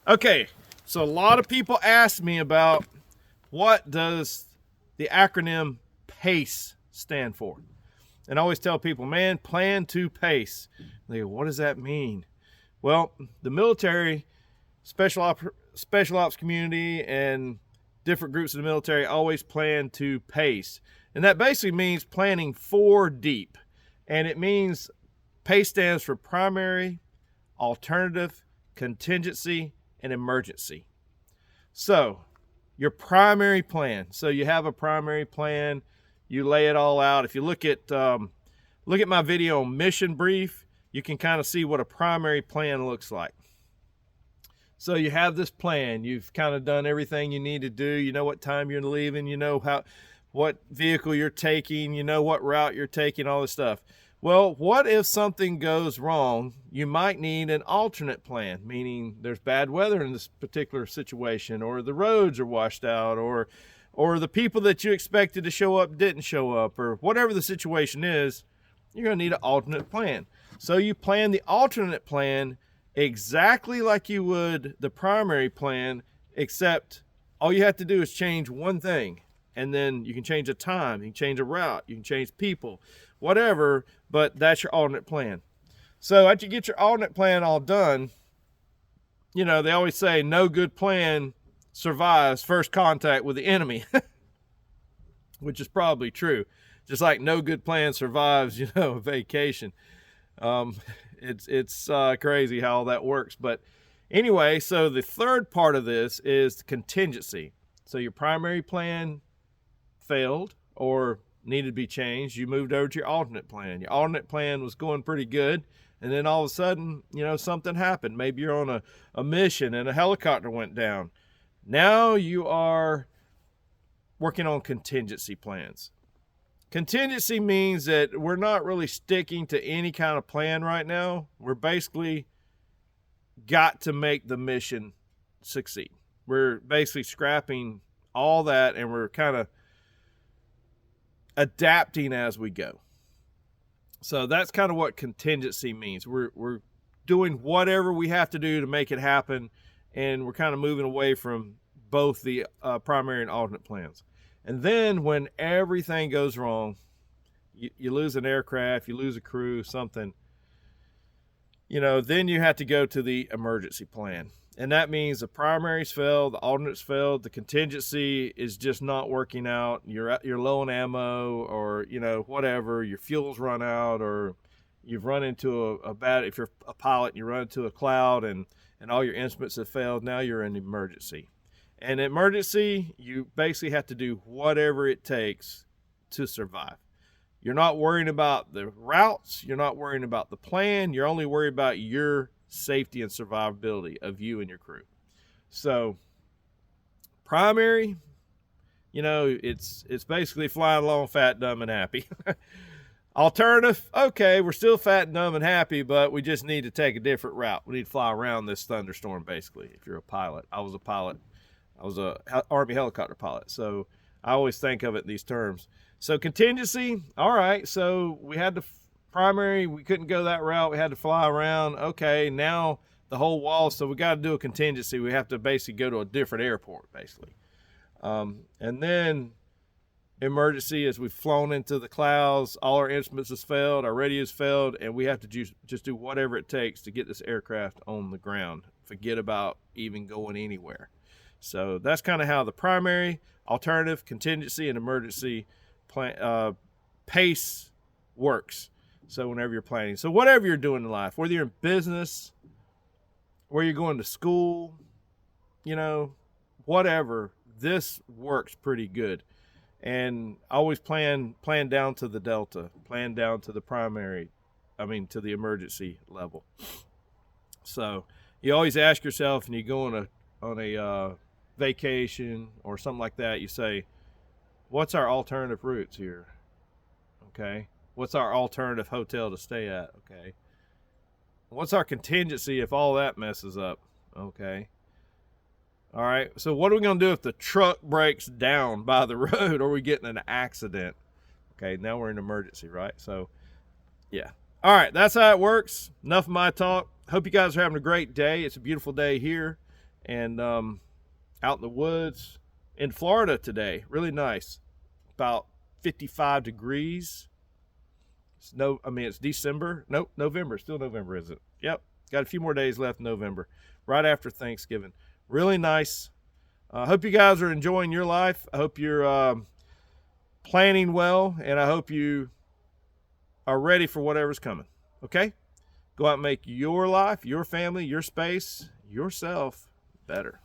Okay, so a lot of people ask me about what does the acronym PACE stand for? And I always tell people, man, plan to pace. They go, what does that mean? Well, the military, special ops community, and different groups of the military always plan to pace. And that basically means planning 4 deep. And it means PACE stands for primary, alternative, contingency, and emergency. So your primary plan. So you have a primary plan. You lay it all out. If you look at my video on mission brief, you can kind of see what a primary plan looks like. So you have this plan. You've kind of done everything you need to do. You know what time you're leaving. You know what vehicle you're taking. You know what route you're taking. All this stuff. Well, what if something goes wrong? You might need an alternate plan, meaning there's bad weather in this particular situation, or the roads are washed out, or the people that you expected to show up didn't show up, or whatever the situation is. You're going to need an alternate plan. So you plan the alternate plan exactly like you would the primary plan, except all you have to do is change one thing. And then you can change a time, you can change a route, you can change people, whatever, but that's your alternate plan. So after you get your alternate plan all done, you know, they always say no good plan survives first contact with the enemy, which is probably true. Just like no good plan survives, you know, a vacation. It's crazy how all that works. But anyway, so the third part of this is the contingency. So your primary plan failed or needed to be changed. You moved over to your alternate plan. Your alternate plan was going pretty good. And then all of a sudden, you know, something happened. Maybe you're on a mission and a helicopter went down. Now you are working on contingency plans. Contingency means that we're not really sticking to any kind of plan right now. We're basically got to make the mission succeed. We're basically scrapping all that and we're kind of adapting as we go. So that's kind of what contingency means. We're doing whatever we have to do to make it happen, and we're kind of moving away from both the primary and alternate plans. And then when everything goes wrong, you lose an aircraft, you lose a crew, something, you know, then you have to go to the emergency plan. And that means the primaries failed, the alternates failed, the contingency is just not working out. You're low on ammo, or, you know, whatever, your fuel's run out, or you've run into a bad, if you're a pilot, you run into a cloud and all your instruments have failed. Now you're in emergency. And emergency, you basically have to do whatever it takes to survive. You're not worrying about the routes. You're not worrying about the plan. You're only worried about your safety and survivability of you and your crew. So primary, you know, it's basically flying along fat, dumb, and happy. Alternative, okay, we're still fat, dumb, and happy, but we just need to take a different route. We need to fly around this thunderstorm, basically, if you're a pilot. I was a pilot. I was a Army helicopter pilot, so I always think of it in these terms. So contingency, all right, so we had to primary, we couldn't go that route, we had to fly around. Okay, now the whole wall, so we got to do a contingency. We have to basically go to a different airport, basically. And then emergency is we've flown into the clouds, all our instruments has failed, our radio's failed, and we have to just do whatever it takes to get this aircraft on the ground. Forget about even going anywhere. So that's kind of how the primary, alternative, contingency, and emergency plan, PACE works. So whenever you're planning, so whatever you're doing in life, whether you're in business, where you're going to school, you know, whatever, this works pretty good. And always plan down to the delta, plan down to the primary, to the emergency level. So you always ask yourself, and you go on a vacation or something like that, you say, what's our alternative routes here? Okay. What's our alternative hotel to stay at? Okay. What's our contingency if all that messes up? Okay. All right. So what are we going to do if the truck breaks down by the road or we get in an accident? Okay. Now we're in emergency, right? So yeah. All right. That's how it works. Enough of my talk. Hope you guys are having a great day. It's a beautiful day here. and out in the woods in Florida today. Really nice. About 55 degrees. It's December. Nope, November. Still November, is it? Yep. Got a few more days left in November, right after Thanksgiving. Really nice. I hope you guys are enjoying your life. I hope you're planning well, and I hope you are ready for whatever's coming. Okay? Go out and make your life, your family, your space, yourself better.